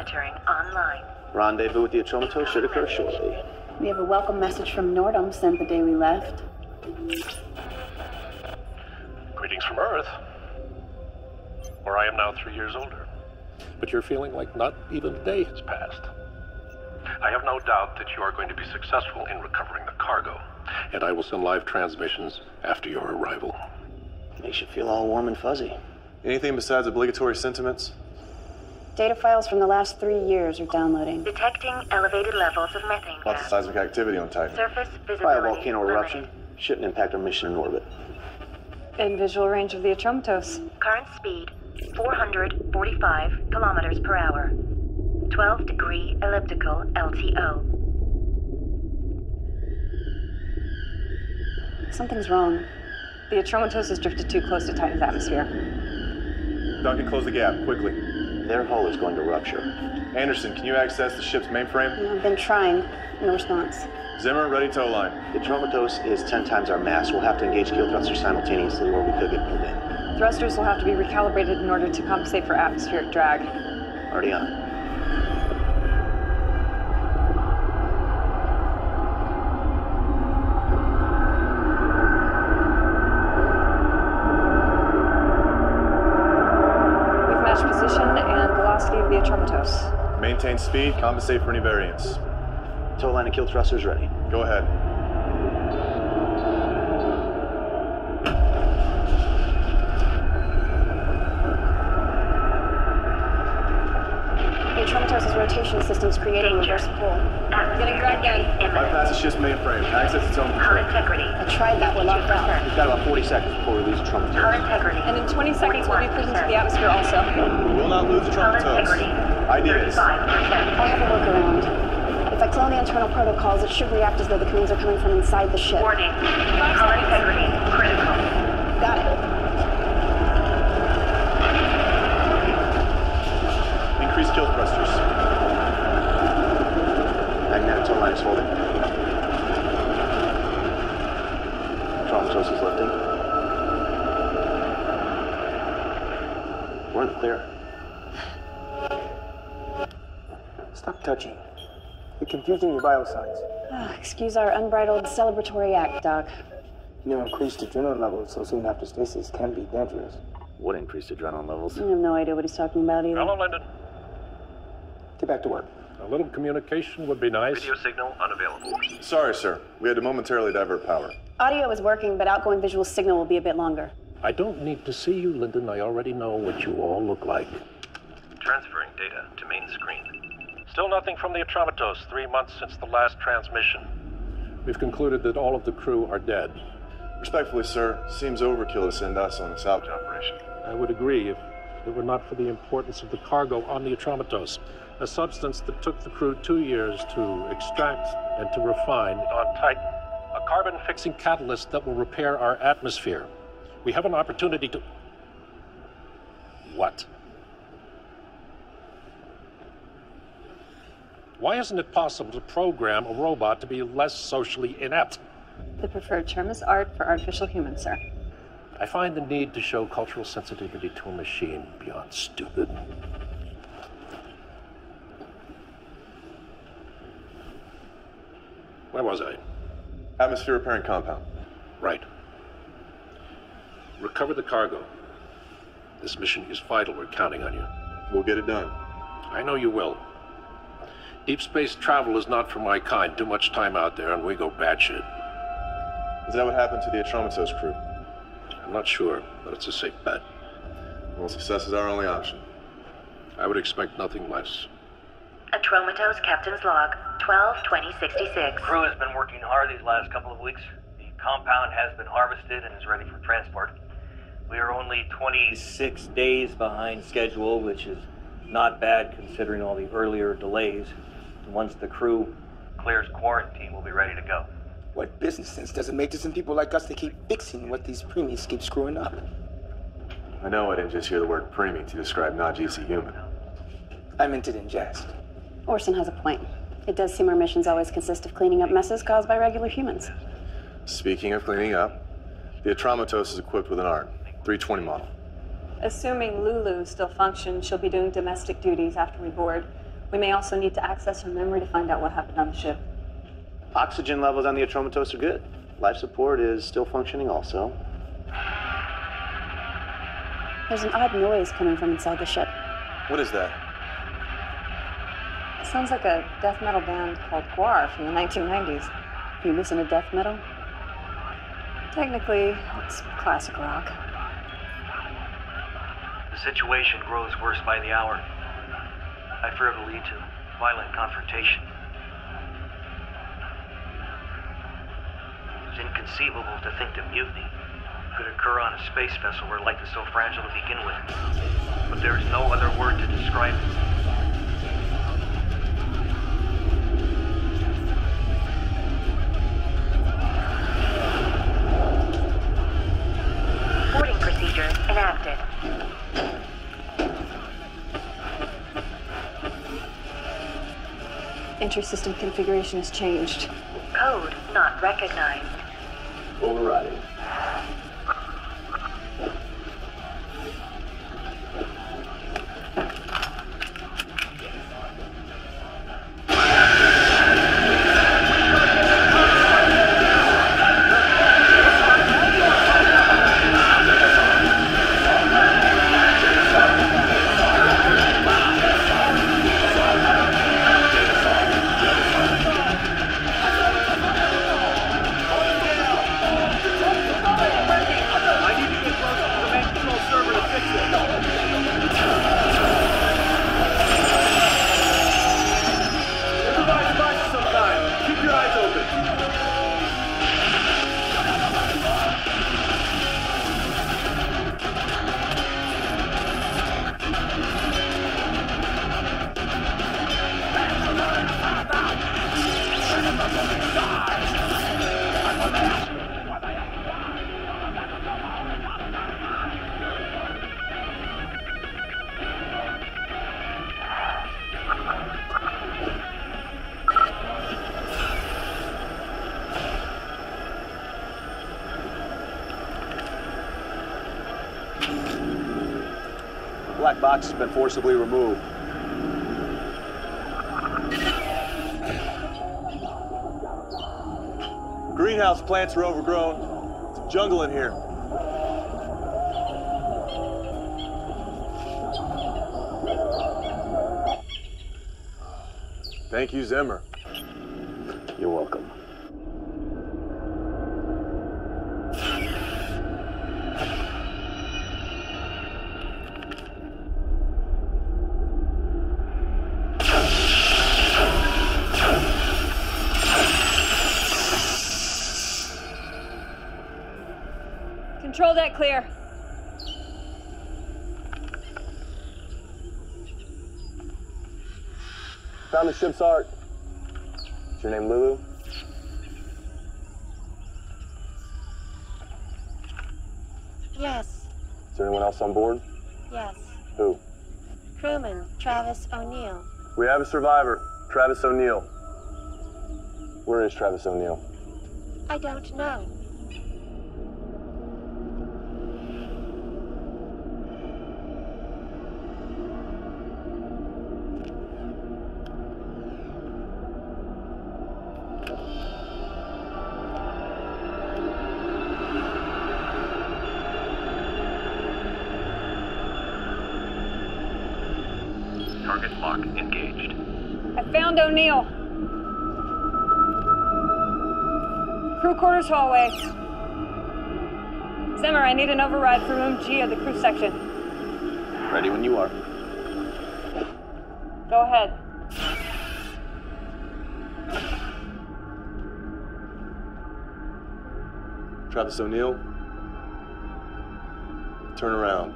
monitoring online. Rendezvous with the Atromatos should occur shortly. We have a welcome message from Nordum sent the day we left. Greetings from Earth, where I am now 3 years older. But you're feeling like not even a day has passed. I have no doubt that you are going to be successful in recovering the cargo, and I will send live transmissions after your arrival. Makes you feel all warm and fuzzy. Anything besides obligatory sentiments? Data files from the last 3 years are downloading. Detecting elevated levels of methane Lots of gas. seismic activity on Titan. Surface visibility By a volcano limited. eruption, shouldn't impact our mission in orbit. In visual range of the Atromatos. Current speed 445 kilometers per hour. 12-degree elliptical LTO. Something's wrong. The Atromatos has drifted too close to Titan's atmosphere. Duncan, close the gap, quickly. Their hull is going to rupture. Anderson, can you access the ship's mainframe? I've been trying. No response. Zimmer, ready tow line. The Atromatos is 10 times our mass. We'll have to engage keel thrusters simultaneously or we could get pulled in. Thrusters will have to be recalibrated in order to compensate for atmospheric drag. Already on. We've matched position and velocity of the Atromatos. Maintain speed, compensate for any variance. Tow line and keel thrusters ready. Go ahead. The Atromatos' rotation system's creating reverse pull. Getting dragged in. Bypass the ship's mainframe. Access its own Hull control. integrity. I tried that, we're locked out. We've got about 40 seconds before we lose the Hull Atromatos. integrity. And in 20 seconds, we'll be put into the atmosphere also. We will not lose the Hull integrity. Atromatos. Ideas. 35%. I have a workaround. If I clone the internal protocols, it should react as though the commands are coming from inside the ship. Warning. Hull integrity critical. Got it. Increase kill thrusters. Magnetic tow line is holding. Atromatos is lifting. We're in the clear. Stop touching. You're confusing your vital signs. Excuse our unbridled celebratory act, Doc. Increased adrenaline levels so soon after stasis can be dangerous. What increased adrenaline levels? I have no idea what he's talking about either. Hello, Lyndon. Get back to work. A little communication would be nice. Video signal unavailable. Sorry, sir. We had to momentarily divert power. Audio is working, but outgoing visual signal will be a bit longer. I don't need to see you, Lyndon. I already know what you all look like. Transferring data to main screen. Still nothing from the Atromatos 3 months since the last transmission. We've concluded that all of the crew are dead. Respectfully, sir, seems overkill to send us on a salvage operation. I would agree if it were not for the importance of the cargo on the Atromatos, a substance that took the crew 2 years to extract and to refine on Titan. A carbon-fixing catalyst that will repair our atmosphere. We have an opportunity to... What? Why isn't it possible to program a robot to be less socially inept? The preferred term is art for artificial humans, sir. I find the need to show cultural sensitivity to a machine beyond stupid. Where was I? Atmosphere repairing compound. Right. Recover the cargo. This mission is vital. We're counting on you. We'll get it done. I know you will. Deep space travel is not for my kind. Too much time out there and we go batshit. Is that what happened to the Atromatos crew? I'm not sure, but it's a safe bet. Well, success is our only option. I would expect nothing less. Atromatos Captain's Log 12-2066. Crew has been working hard these last couple of weeks. The compound has been harvested and is ready for transport. We are only 26 days behind schedule, which is not bad considering all the earlier delays. And once the crew clears quarantine, we'll be ready to go. What business sense does it make to send people like us to keep fixing what these preemies keep screwing up? I know I didn't just hear the word preemie to describe non-GC human. I meant it in jest. Orson has a point. It does seem our missions always consist of cleaning up messes caused by regular humans. Speaking of cleaning up, the Atromatos is equipped with an ARC, 320 model. Assuming Lulu still functions, she'll be doing domestic duties after we board. We may also need to access her memory to find out what happened on the ship. Oxygen levels on the Atromatos are good. Life support is still functioning also. There's an odd noise coming from inside the ship. What is that? It sounds like a death metal band called Guar from the 1990s. You listen to death metal? Technically, it's classic rock. The situation grows worse by the hour. I fear it'll lead to violent confrontation. It's inconceivable to think that mutiny could occur on a space vessel where life is so fragile to begin with. But there is no other word to describe it. Boarding procedure enacted. Entry system configuration has changed. Code not recognized. Overriding. Black box has been forcibly removed. Greenhouse plants are overgrown. It's a jungle in here. Thank you, Zimmer. You're welcome. Control deck clear. Found the ship's art. Is your name Lulu? Yes, Is there anyone else on board? yes. Who? Crewman Travis O'Neill. We have a survivor, Travis O'Neill. Where is Travis O'Neill? I don't know. Target lock engaged. I found O'Neill. Crew quarters hallway. Zimmer, I need an override for room G of the crew section. Ready when you are. Go ahead. Travis O'Neill? Turn around.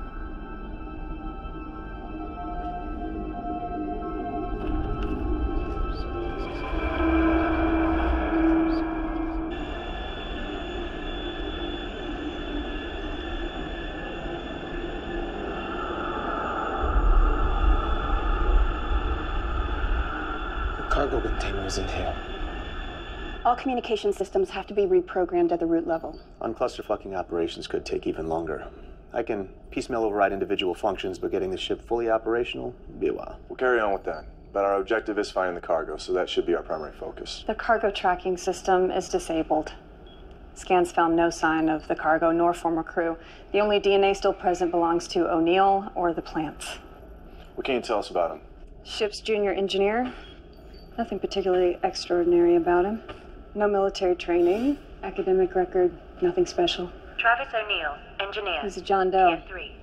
Cargo container is in here. All communication systems have to be reprogrammed at the root level. Unclusterfucking operations could take even longer. I can piecemeal override individual functions, but getting the ship fully operational would be a while. We'll carry on with that. but our objective is finding the cargo, so that should be our primary focus. The cargo tracking system is disabled. Scans found no sign of the cargo nor former crew. The only DNA still present belongs to O'Neill or the plants. What can you tell us about him? Ship's junior engineer. Nothing particularly extraordinary about him. No military training, academic record, nothing special. Travis O'Neill, engineer. He's a John Doe. Tier 3.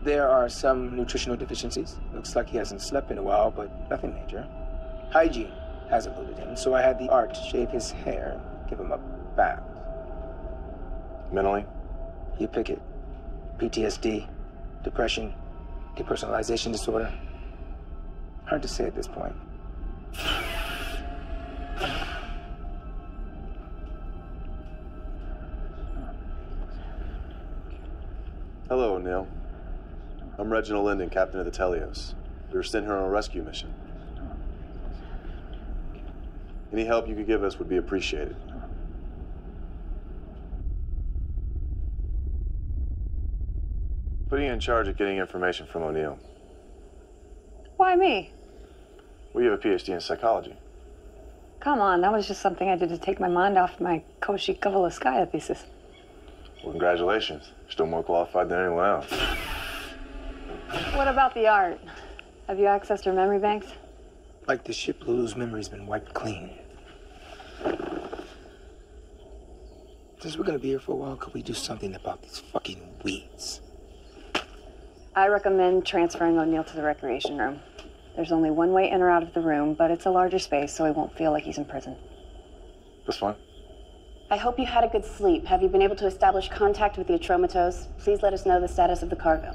There are some nutritional deficiencies. Looks like he hasn't slept in a while, but nothing major. Hygiene has eluded him, so I had the art shave his hair, give him a bath. Mentally? You pick it. PTSD, depression, depersonalization disorder. Hard to say at this point. Hello, O'Neill. I'm Reginald Linden, captain of the Telios. We were sent here on a rescue mission. Any help you could give us would be appreciated. Putting you in charge of getting information from O'Neill. Why me? We have a PhD in psychology. Come on, that was just something I did to take my mind off my Koshi Kavalaskaya thesis. Well, congratulations. You're still more qualified than anyone else. What about the art? Have you accessed her memory banks? Like the ship, Lulu's memory's been wiped clean. Since we're gonna be here for a while, could we do something about these fucking weeds? I recommend transferring O'Neill to the recreation room. There's only one way in or out of the room, but it's a larger space, so he won't feel like he's in prison. That's fine. I hope you had a good sleep. Have you been able to establish contact with the Atromatos? Please let us know the status of the cargo.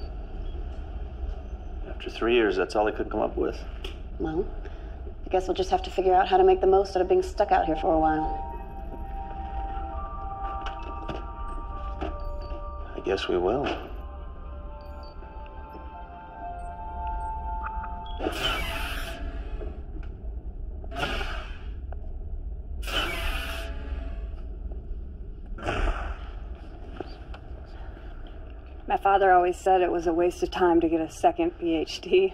After 3 years, that's all I could come up with. Well, I guess we'll just have to figure out how to make the most out of being stuck out here for a while. I guess we will. My father always said it was a waste of time to get a second PhD.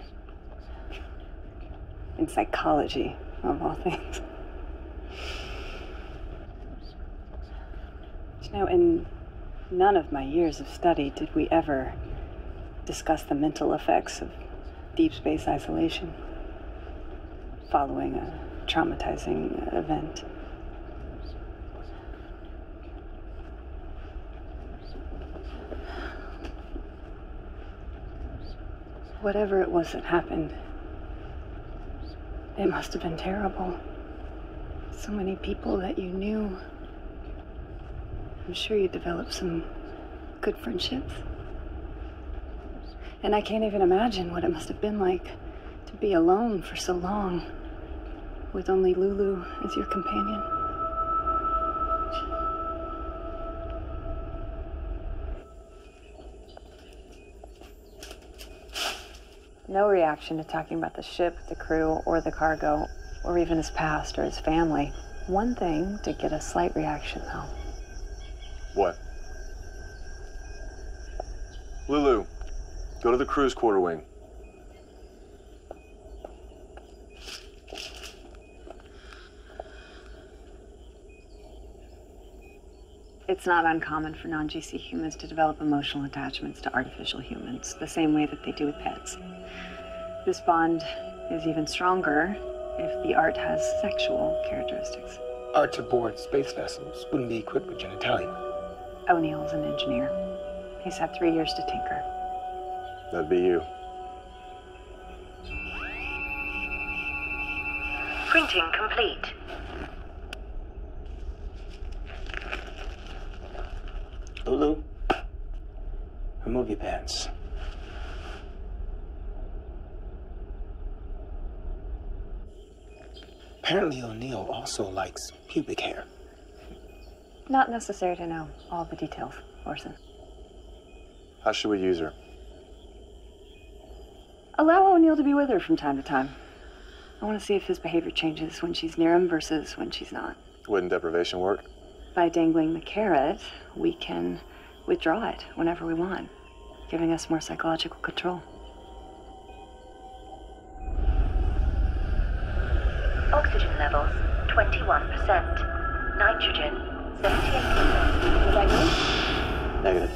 In psychology, of all things. You know, in none of my years of study did we ever discuss the mental effects of deep space isolation following a traumatizing event. Whatever it was that happened, it must have been terrible. So many people that you knew. I'm sure you developed some good friendships. And I can't even imagine what it must have been like to be alone for so long, with only Lulu as your companion. No reaction to talking about the ship, the crew, or the cargo, or even his past or his family. One thing to get a slight reaction, though. What? Lulu, go to the crew's quarter wing. It's not uncommon for non-GC humans to develop emotional attachments to artificial humans, the same way that they do with pets. This bond is even stronger if the art has sexual characteristics. Art aboard space vessels wouldn't be equipped with genitalia. O'Neill's an engineer. He's had 3 years to tinker. That'd be you. Printing complete. Lulu, remove your pants. Apparently O'Neill also likes pubic hair. Not necessary to know all the details, Orson. How should we use her? Allow O'Neill to be with her from time to time. I want to see if his behavior changes when she's near him versus when she's not. Wouldn't deprivation work? By dangling the carrot, we can withdraw it whenever we want, giving us more psychological control. Oxygen levels 21%. Nitrogen 78%. Was that you? Negative.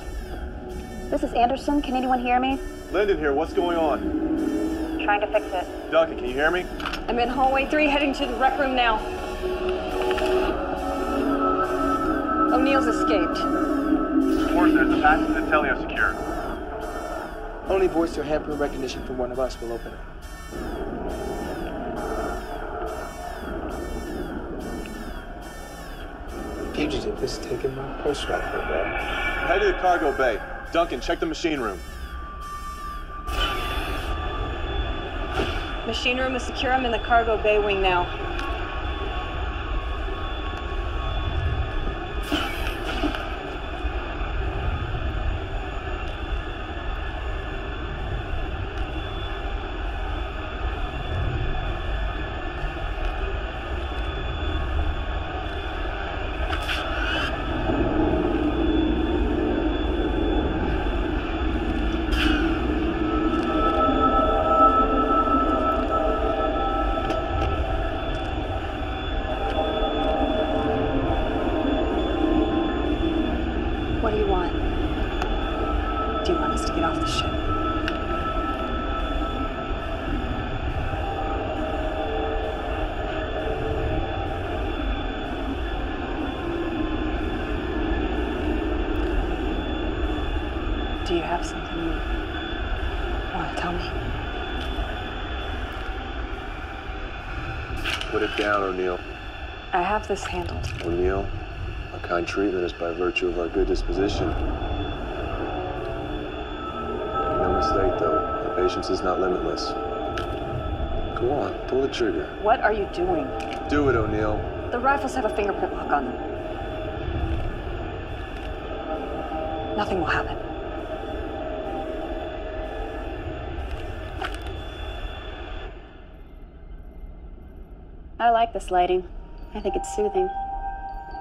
This is Anderson. Can anyone hear me? Lyndon here, what's going on? Trying to fix it. Duncan, can you hear me? I'm in hallway 3, heading to the rec room now. O'Neill's escaped. Of there's the passage to Telio secure. Only voice or handprint recognition from one of us will open it. Fugitive is taking my purse rifle, bro. Head to the cargo bay. Duncan, check the machine room. Machine room is secure. I'm in the cargo bay wing now. What do you want? Do you want us to get off the ship? Do you have something you want to tell me? Put it down, O'Neill. I have this handled. O'Neill, our kind treatment is by virtue of our good disposition. Make no mistake, though, our patience is not limitless. Go on, pull the trigger. What are you doing? Do it, O'Neill. The rifles have a fingerprint lock on them. Nothing will happen. I like this lighting. I think it's soothing.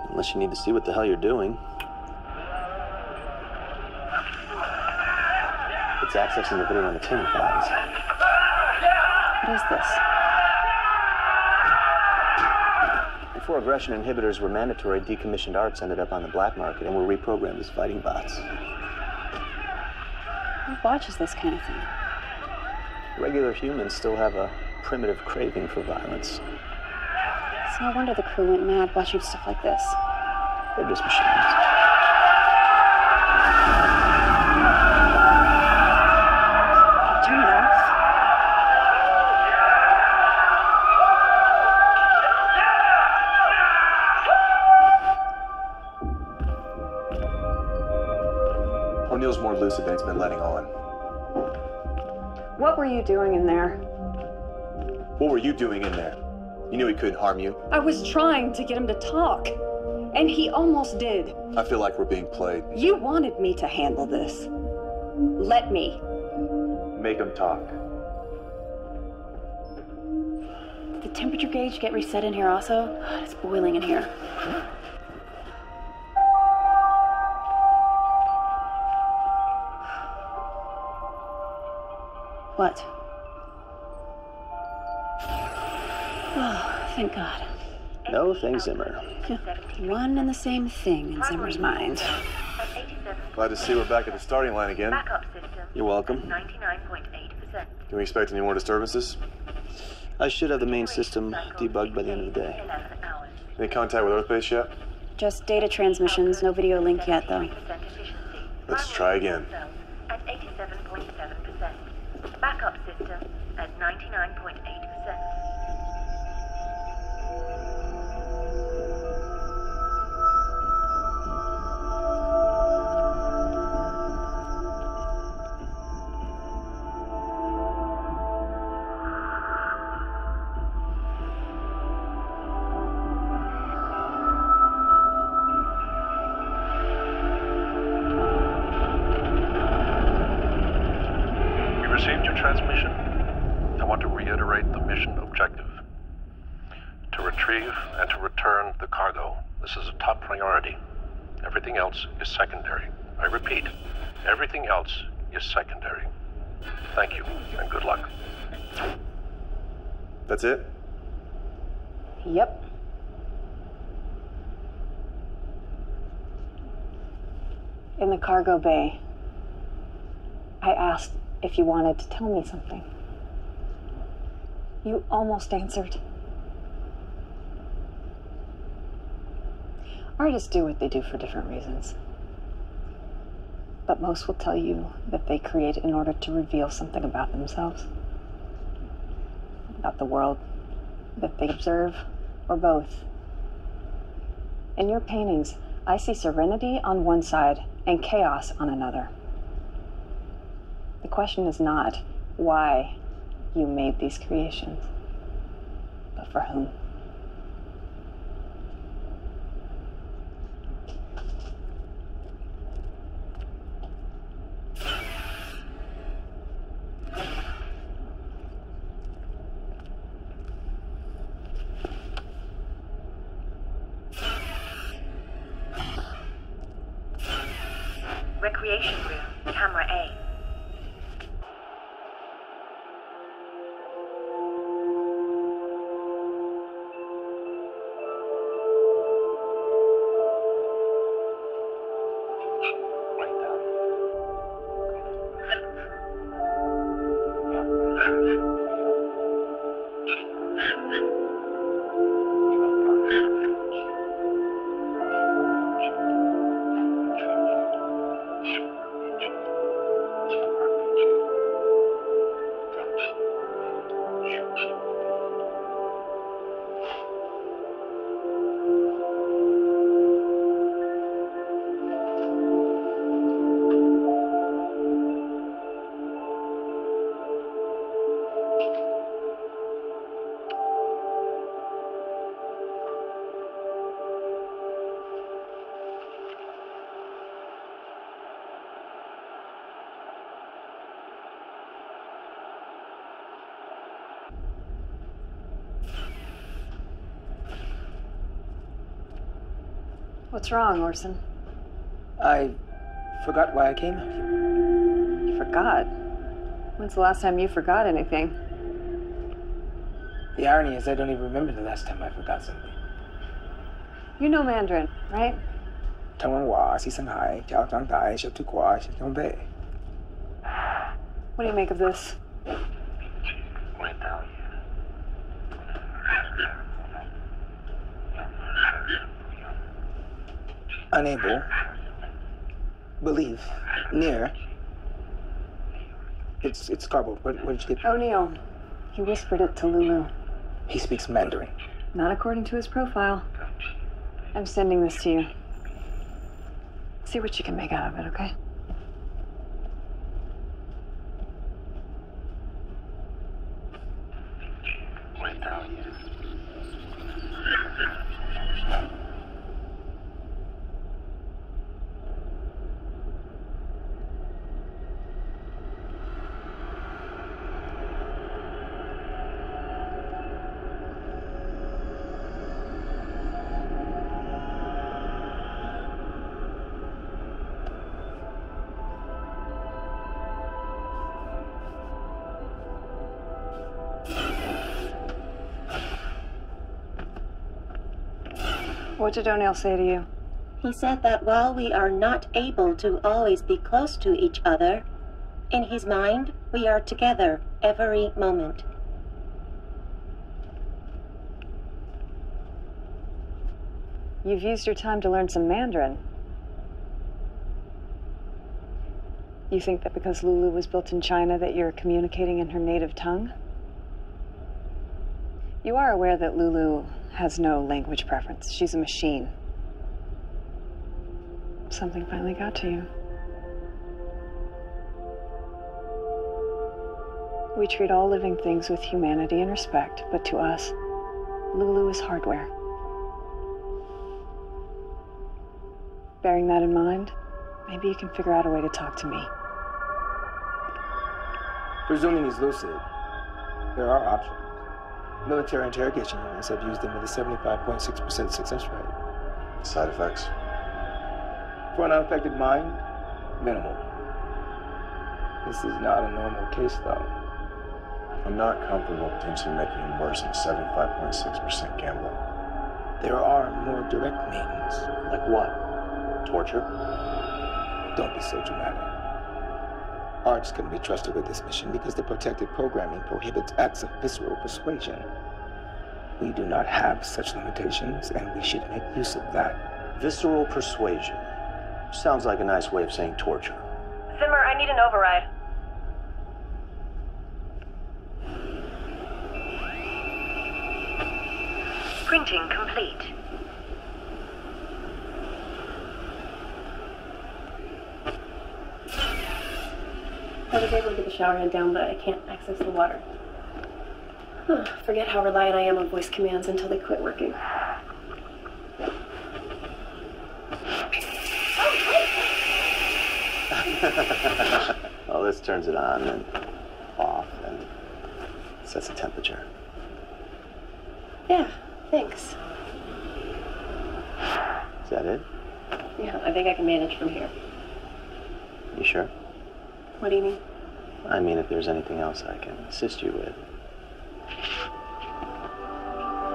Unless you need to see what the hell you're doing. It's accessing the video entertainment files. What is this? Before aggression inhibitors were mandatory, decommissioned arts ended up on the black market and were reprogrammed as fighting bots. Who watches this kind of thing? Regular humans still have a primitive craving for violence. It's no wonder the crew went mad watching stuff like this. They're just machines. Turn it off. O'Neill's more lucid than he's been letting on. What were you doing in there? What were you doing in there? You knew he couldn't harm you. I was trying to get him to talk, and he almost did. I feel like we're being played. You wanted me to handle this. Let me. Make him talk. Did the temperature gauge get reset in here also? God, it's boiling in here. What? Oh, thank God. No, thanks, Zimmer. One and the same thing in Zimmer's mind. Glad to see we're back at the starting line again. Backup system. You're welcome. 99.8%. Can we expect any more disturbances? I should have the main system debugged by the end of the day. 11 hours. Any contact with Earthbase yet? Just data transmissions, no video link yet, though. 3% efficiency. Let's try again. At 87.7%. Backup system at 99.8%. Received your transmission. I want to reiterate the mission objective. To retrieve retrieve and to return the cargo. This is a top priority. Everything else is secondary. I repeat, everything else is secondary. Thank you, and good luck. That's it? Yep. In the cargo bay, I asked if you wanted to tell me something. You almost answered. Artists do what they do for different reasons. But most will tell you that they create in order to reveal something about themselves, about the world that they observe, or both. In your paintings, I see serenity on one side and chaos on another. The question is not why you made these creations, but for whom. Recreation room, camera A. What's wrong, Orson? I forgot why I came out here. You forgot? When's the last time you forgot anything? The irony is I don't even remember the last time I forgot something. You know Mandarin, right? 听闻话是生孩，教长大，学读乖，学长辈。 What do you make of this? Unable. Believe. Near. It's garbled. Where did you get? O'Neill. He whispered it to Lulu. He speaks Mandarin. Not according to his profile. I'm sending this to you. See what you can make out of it, okay? What did O'Neill say to you? He said that while we are not able to always be close to each other, in his mind, we are together every moment. You've used your time to learn some Mandarin. You think that because Lulu was built in China that you're communicating in her native tongue? You are aware that Lulu has no language preference. She's a machine. Something finally got to you. We treat all living things with humanity and respect, but to us, Lulu is hardware. Bearing that in mind, maybe you can figure out a way to talk to me. Presuming he's lucid, there are options. Military interrogation units have used them with a 75.6% success rate. Side effects? For an unaffected mind, minimal. This is not a normal case, though. I'm not comfortable potentially making him worse than 75.6% gambling. There are more direct means. Like what? Torture? Don't be so dramatic. Arch couldn't be trusted with this mission because the protected programming prohibits acts of visceral persuasion. We do not have such limitations, and we should make use of that. Visceral persuasion. Sounds like a nice way of saying torture. Zimmer, I need an override. Printing complete. I was able to get the shower head down, but I can't access the water. Forget how reliant I am on voice commands until they quit working. Well, this turns it on and off and sets the temperature. Yeah, thanks. Is that it? Yeah, I think I can manage from here. You sure? What do you mean? I mean, if there's anything else I can assist you with.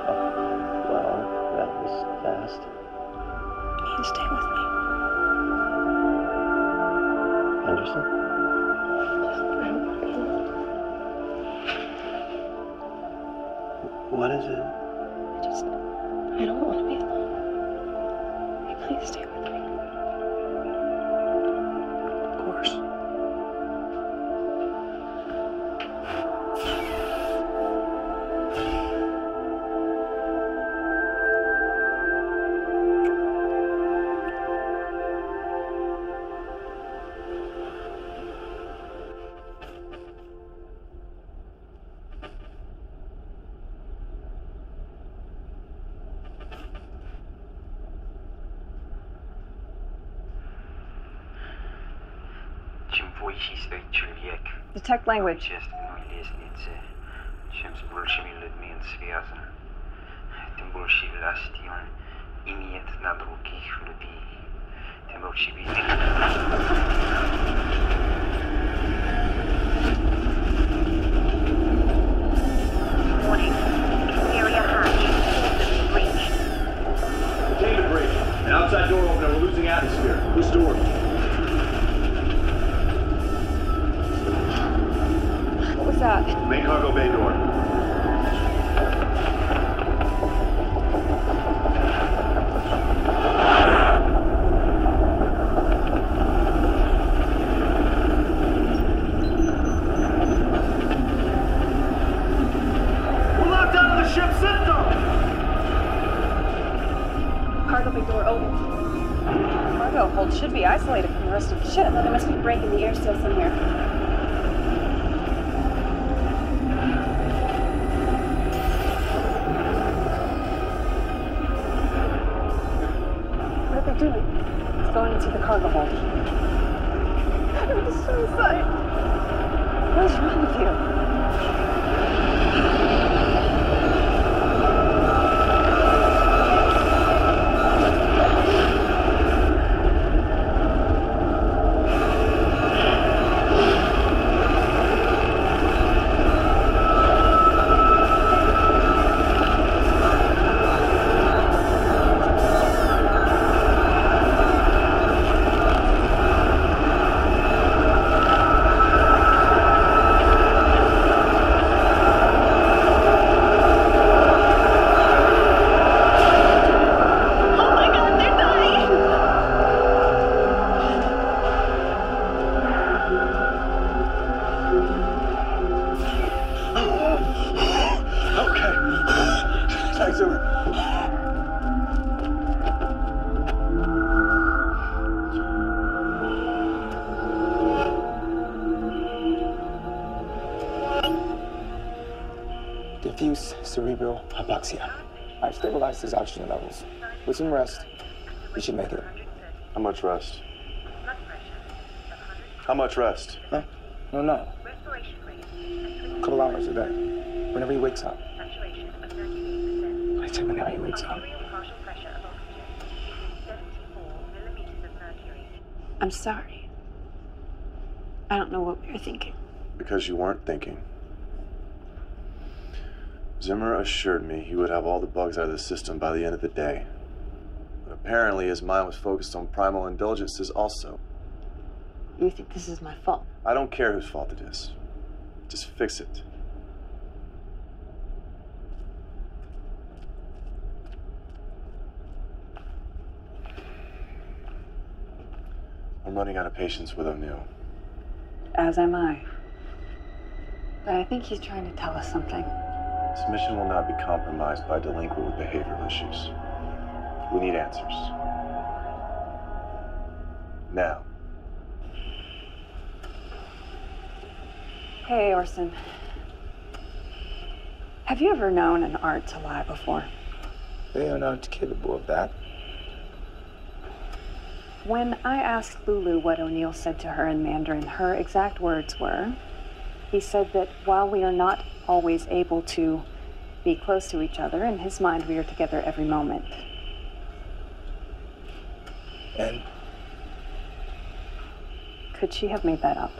Oh, well, that was fast. You stay with me. Anderson? What is it? I don't want to be alone. Will you please stay with me? Of course. Detect language. Warning. Exterior hatch. Breach. Containment breach. An outside door opener. We're losing atmosphere. Whose door? What was that? Main cargo bay door. We're locked out of the ship's system! Cargo bay door open. Cargo hold should be isolated from the rest of the ship. There must be a break in the air seal somewhere. What are they doing? It's going into the cargo hold. I'm suicide. What is wrong with you? Diffuse cerebral hypoxia. I've stabilized his oxygen levels. With some rest, he should make it. How much rest? How much rest? Huh? No. Respiration rate. A couple hours a day. Whenever he wakes up. Saturation. check my heart rate's up. Partial pressure of oxygen. 74 millimeters of mercury. I'm sorry. I don't know what we were thinking. Because you weren't thinking. Zimmer assured me he would have all the bugs out of the system by the end of the day. But apparently his mind was focused on primal indulgences also. You think this is my fault? I don't care whose fault it is. Just fix it. I'm running out of patience with O'Neill. As am I. But I think he's trying to tell us something. This mission will not be compromised by a delinquent with behavioral issues. We need answers. Now. Hey, Orson. Have you ever known an art to lie before? They are not capable of that. When I asked Lulu what O'Neill said to her in Mandarin, her exact words were, he said that while we are not always able to be close to each other, in his mind we are together every moment. And? Could she have made that up?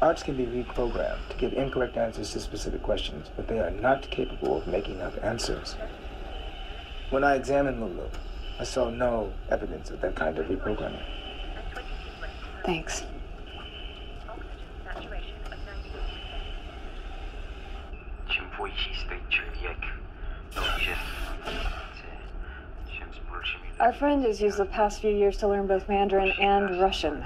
Arts can be reprogrammed to give incorrect answers to specific questions, but they are not capable of making up answers. When I examined Lulu, I saw no evidence of that kind of reprogramming. Thanks. Our friend has used the past few years to learn both Mandarin and Russian.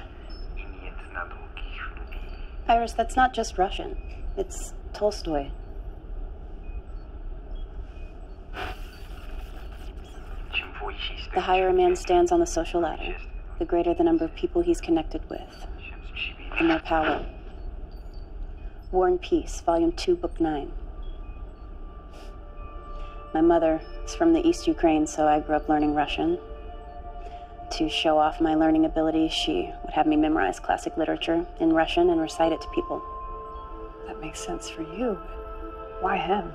Iris, that's not just Russian. It's Tolstoy. The higher a man stands on the social ladder, the greater the number of people he's connected with, the more power. War and Peace, Volume 2, Book 9. My mother is from the East Ukraine, so I grew up learning Russian. To show off my learning ability, she would have me memorize classic literature in Russian and recite it to people. That makes sense for you. Why him?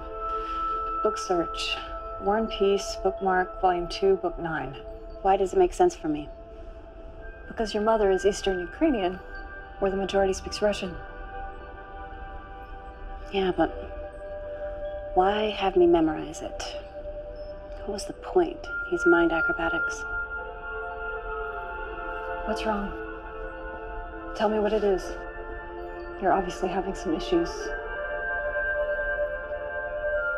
Book search. War and Peace, bookmark, Volume 2, Book 9. Why does it make sense for me? Because your mother is Eastern Ukrainian, where the majority speaks Russian. Yeah, but why have me memorize it? What was the point? These mind acrobatics. What's wrong? Tell me what it is. You're obviously having some issues.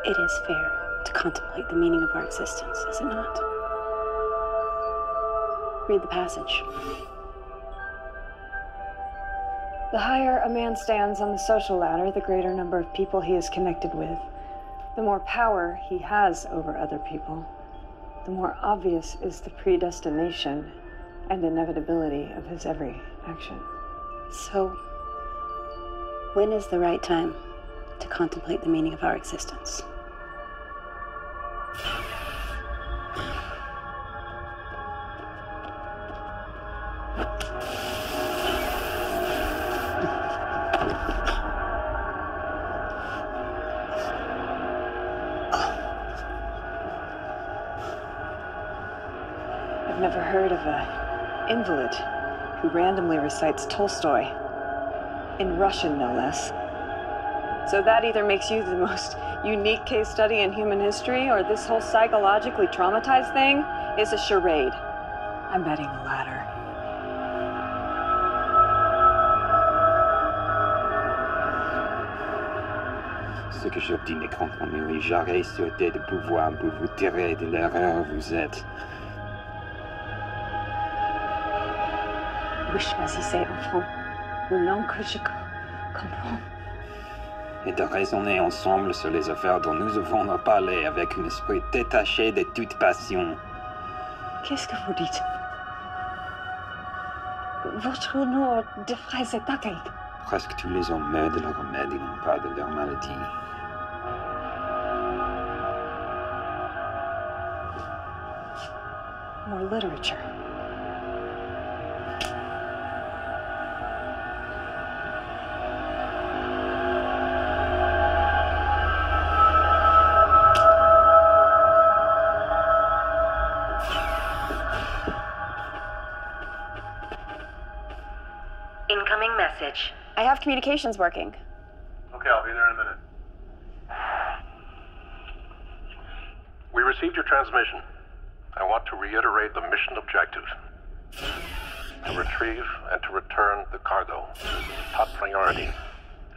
It is fair to contemplate the meaning of our existence, is it not? Read the passage. The higher a man stands on the social ladder, the greater number of people he is connected with, the more power he has over other people, the more obvious is the predestination and inevitability of his every action. So, when is the right time to contemplate the meaning of our existence? I've never heard of an invalid who randomly recites Tolstoy, in Russian no less. So that either makes you the most unique case study in human history, or this whole psychologically traumatized thing is a charade. I'm betting the latter. Ce que j'obtenais quand on j'arrête souhaité de pouvoir vous tirer de l'erreur où vous êtes. Oui, choisissez, enfant, une langue que je comprends. Et de raisonner ensemble sur les affaires dont nous avons à parler avec un esprit détaché de toute passion. Qu'est-ce que vous dites? Votre nom de phrase est archaïque. Presque tous les hommes meurent de leur remède et non pas de leur maladie. More literature. message. I have communications working. Okay, I'll be there in a minute. We received your transmission. I want to reiterate the mission objective. To retrieve and to return the cargo. Top priority.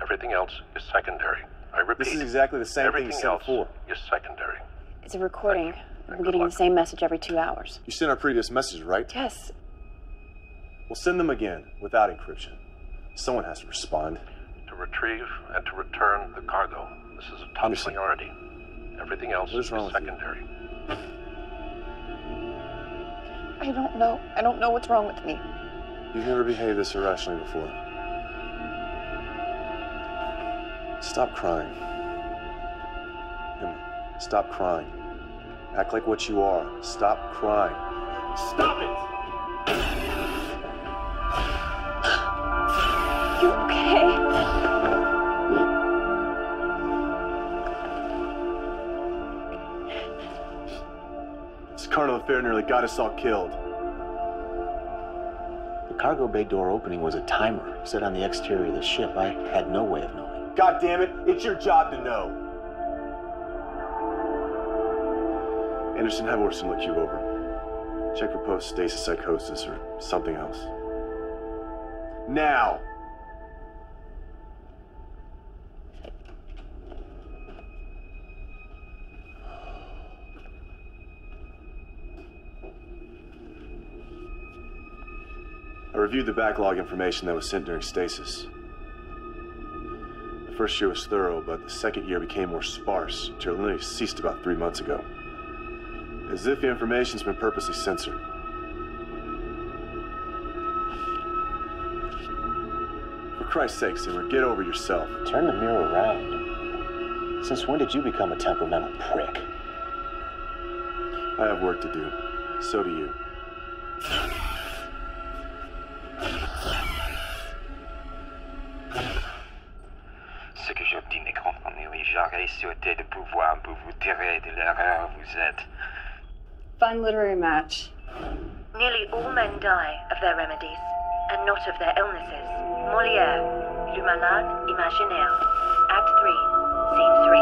Everything else is secondary. I repeat. This is exactly the same thing you said before. Is secondary. It's a recording. I'm getting the same message every 2 hours. You sent our previous messages, right? Yes. We'll send them again, without encryption. Someone has to respond. To retrieve and to return the cargo. This is a top priority. Everything else is secondary. I don't know. I don't know what's wrong with me. You've never behaved this irrationally before. Stop crying. Emma, stop crying. Act like what you are. Stop crying. Stop it! You okay? This carnal affair nearly got us all killed. The cargo bay door opening was a timer set on the exterior of the ship. I had no way of knowing. God damn it, it's your job to know. Anderson, have Orson look you over. Check for post-stasis psychosis or something else. Now! I reviewed the backlog information that was sent during stasis. The first year was thorough, but the second year became more sparse until it literally ceased about 3 months ago. As if the information's been purposely censored. For Christ's sake, Simmer, get over yourself. Turn the mirror around. Since when did you become a temperamental prick? I have work to do. So do you. Ce que j'obtenais comprendre, oui, j'aurais souhaité de pouvoir pour vous tirer de l'erreur où vous êtes. Fun literary match. Nearly all men die of their remedies, and not of their illnesses. Molière, Le Malade Imaginaire, Act 3, Scene 3.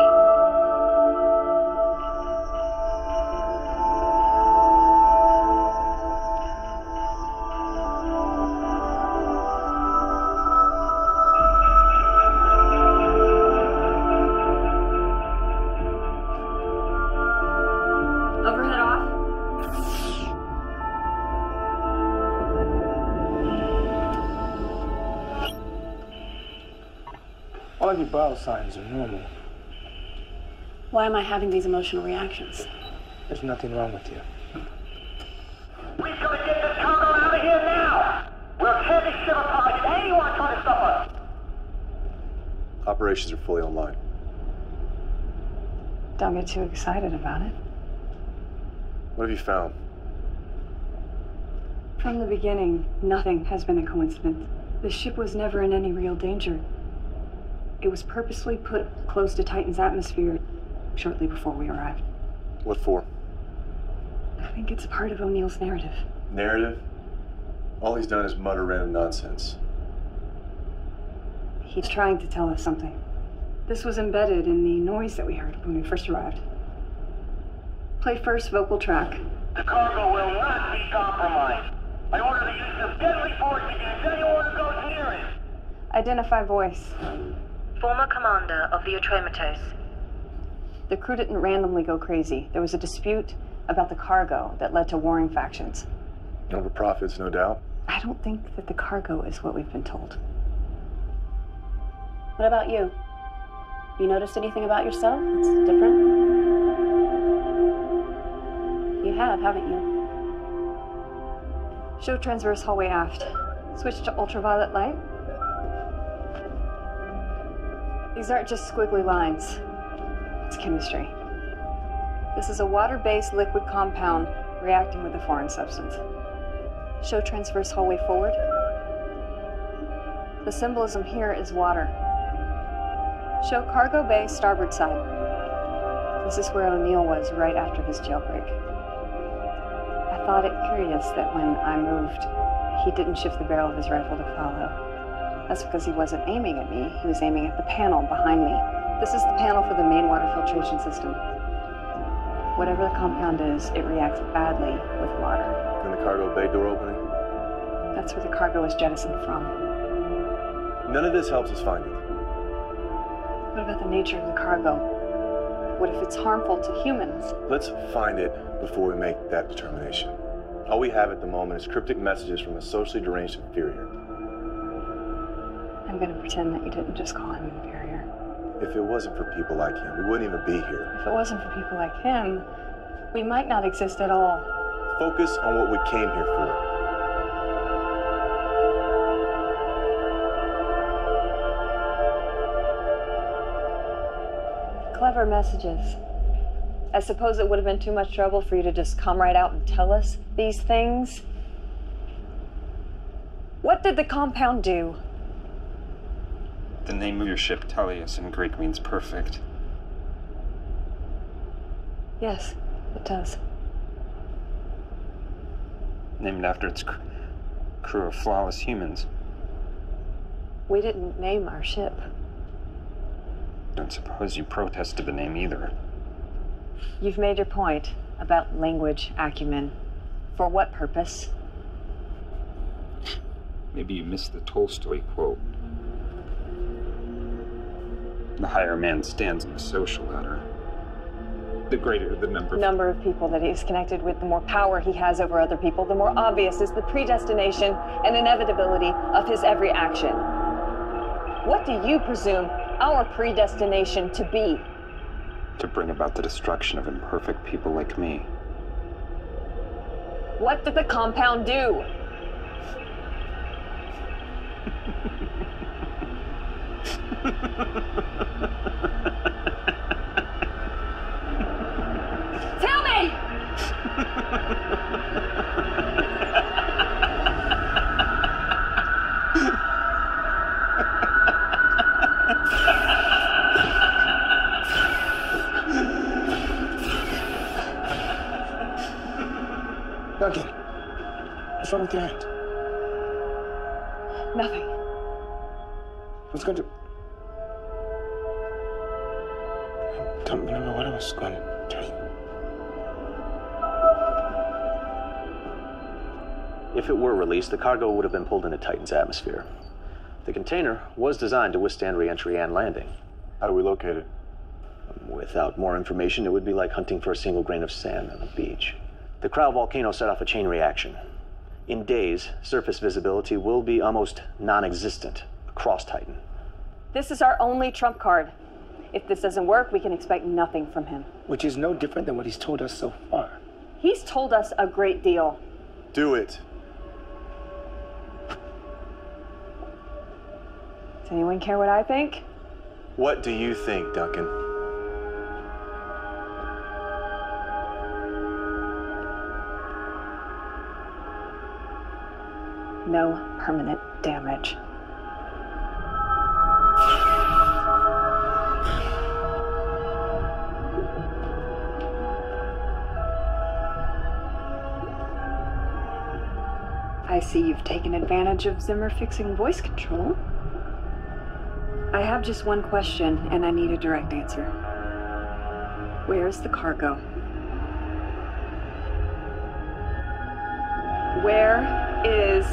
Overhead off. All of your vital signs are normal. Why am I having these emotional reactions? There's nothing wrong with you. We've got to get this cargo out of here now! We'll tear this ship apart if anyone tries to stop us! Operations are fully online. Don't get too excited about it. What have you found? From the beginning, nothing has been a coincidence. The ship was never in any real danger. It was purposely put close to Titan's atmosphere shortly before we arrived. What for? I think it's part of O'Neill's narrative. Narrative? All he's done is mutter random nonsense. He's trying to tell us something. This was embedded in the noise that we heard when we first arrived. Play first vocal track. The cargo will not be compromised. I order the use of deadly force against anyone who goes near it. Identify voice. Former commander of the Atrematos. The crew didn't randomly go crazy. There was a dispute about the cargo that led to warring factions. Over profits, no doubt. I don't think that the cargo is what we've been told. What about you? You noticed anything about yourself that's different? You have, haven't you? Show transverse hallway aft. Switch to ultraviolet light. These aren't just squiggly lines. It's chemistry. This is a water-based liquid compound reacting with a foreign substance. Show transverse hallway forward. The symbolism here is water. Show cargo bay starboard side. This is where O'Neill was right after his jailbreak. I thought it curious that when I moved, he didn't shift the barrel of his rifle to follow. That's because he wasn't aiming at me. He was aiming at the panel behind me. This is the panel for the main water filtration system. Whatever the compound is, it reacts badly with water. And the cargo bay door opening? That's where the cargo was jettisoned from. None of this helps us find it. What about the nature of the cargo? What if it's harmful to humans? Let's find it before we make that determination. All we have at the moment is cryptic messages from a socially deranged inferior. I'm gonna pretend that you didn't just call him inferior. If it wasn't for people like him, we wouldn't even be here. If it wasn't for people like him, we might not exist at all. Focus on what we came here for. Clever messages. I suppose it would have been too much trouble for you to just come right out and tell us these things. What did the compound do? The name of your ship, Talius, in Greek means perfect. Yes, it does. Named after its crew of flawless humans. We didn't name our ship. Don't suppose you protested the name either. You've made your point about language acumen. For what purpose? Maybe you missed the Tolstoy quote. The higher man stands on the social ladder. The greater the number of people that he is connected with, the more power he has over other people, the more obvious is the predestination and inevitability of his every action. What do you presume our predestination to be? To bring about the destruction of imperfect people like me. What did the compound do? Tell me! Duncan, what's wrong with your hand? Nothing. I was going to... I don't remember what I was going to tell you. If it were released, the cargo would have been pulled into Titan's atmosphere. The container was designed to withstand re-entry and landing. How do we locate it? Without more information, it would be like hunting for a single grain of sand on a beach. The Krau volcano set off a chain reaction. In days, surface visibility will be almost non-existent across Titan. This is our only trump card. If this doesn't work, we can expect nothing from him. Which is no different than what he's told us so far. He's told us a great deal. Do it. Does anyone care what I think? What do you think, Duncan? No permanent damage. I see you've taken advantage of Zimmer fixing voice control. I have just one question, and I need a direct answer. Where's the cargo? Where is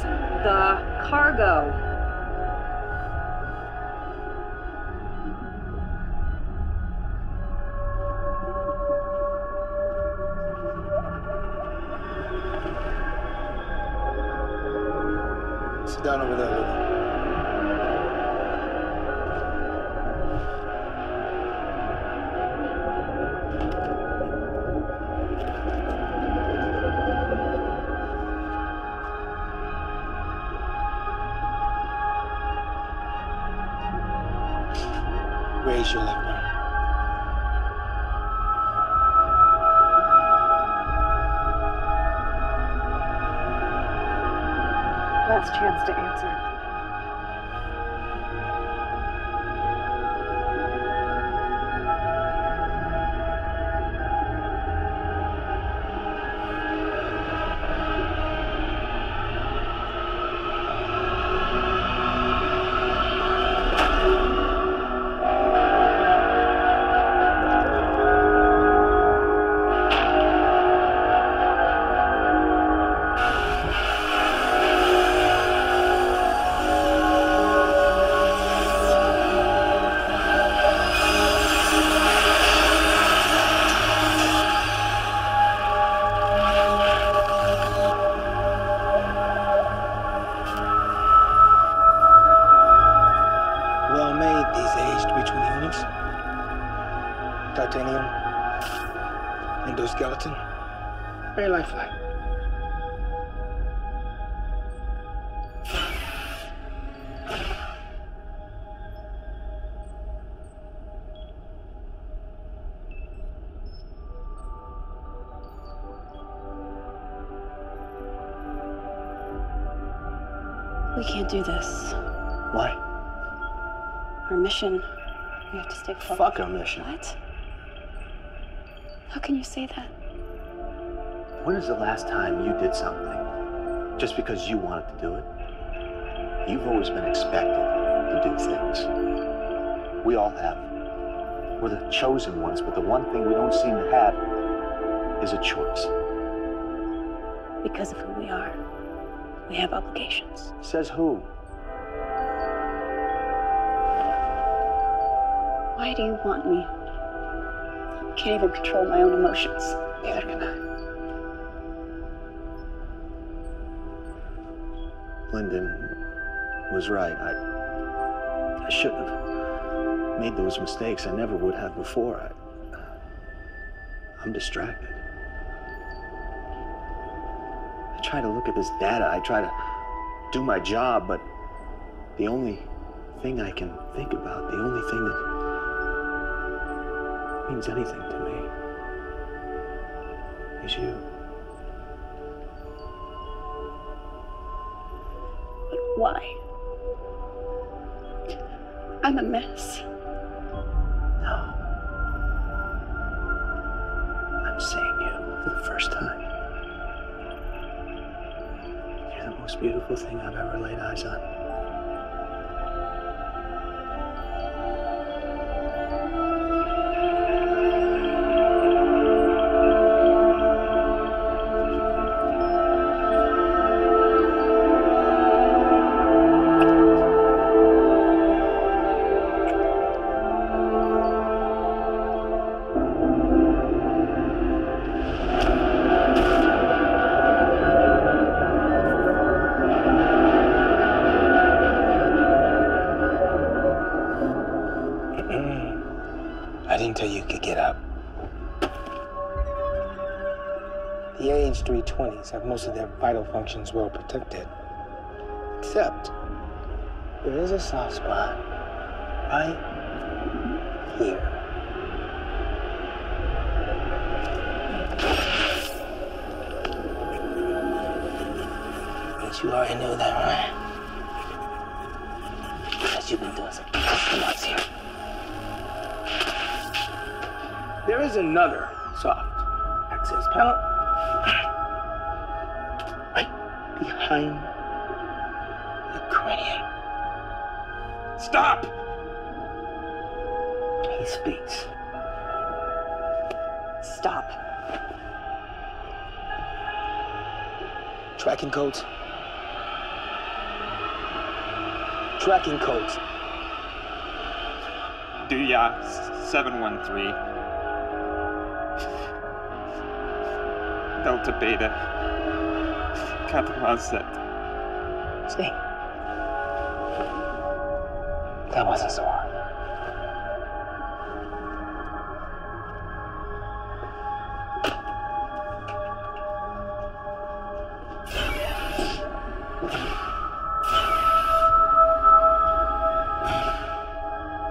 the cargo? Sit down over there, Lily. Raise your left arm. Last chance to answer. exoskeleton. Very lifelike. We can't do this. Why? Our mission. We have to stay focused. Fuck our mission. What? How can you say that? When is the last time you did something just because you wanted to do it? You've always been expected to do things. We all have. We're the chosen ones, but the one thing we don't seem to have is a choice. Because of who we are, we have obligations. Says who? Why do you want me? I can't even control my own emotions. Neither can I. Lyndon was right. I shouldn't have made those mistakes. I never would have before. I'm distracted. I try to look at this data. I try to do my job, but the only thing I can think about, the only thing that means anything to me is you. But why? I'm a mess. No. I'm seeing you for the first time. You're the most beautiful thing I've ever laid eyes on. I didn't tell you could get up. The AH-320s have most of their vital functions well protected. Except, there is a soft spot right here. But you already knew that, right? Because you've been doing some customizing here. There is another soft access panel right behind the cranium. Stop! He speaks. Stop. Tracking codes. Tracking codes. Do ya 713. Delta Beta. Catalan set. See? That wasn't so hard.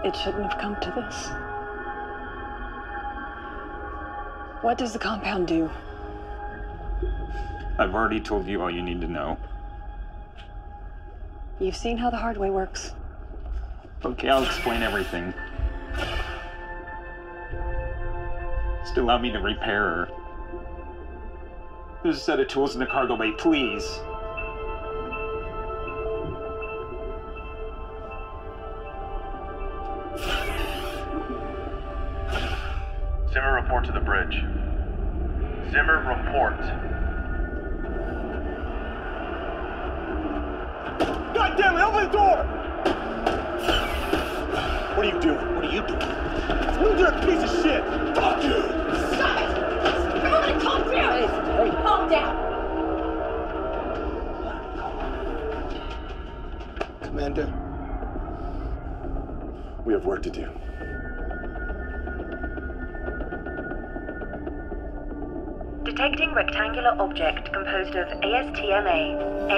It shouldn't have come to this. What does the compound do? I've already told you all you need to know. You've seen how the hard way works. Okay, I'll explain everything. Just allow me to repair her. There's a set of tools in the cargo bay, please. Zimmer, report to the bridge. Zimmer, report. God damn it, open the door! What are you doing? What are you doing? You dirty piece of shit! Fuck you! Stop it! Everybody calm down! Hey. Calm down! Commander. We have work to do. Detecting rectangular object composed of ASTMA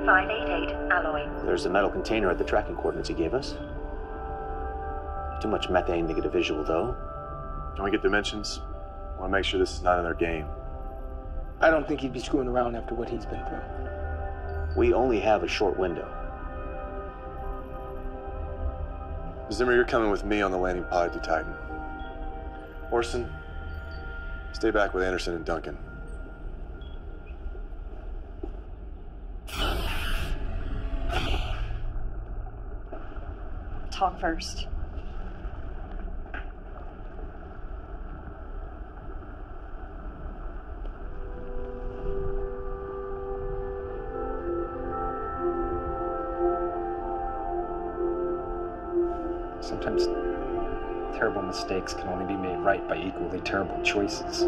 A588 alloy. There's a metal container at the tracking coordinates he gave us. Too much methane to get a visual, though. Can we get dimensions? I want to make sure this is not in their game. I don't think he'd be screwing around after what he's been through. We only have a short window. Zimmer, you're coming with me on the landing pod to Titan. Orson, stay back with Anderson and Duncan. Talk first. Sometimes terrible mistakes can only be made right by equally terrible choices.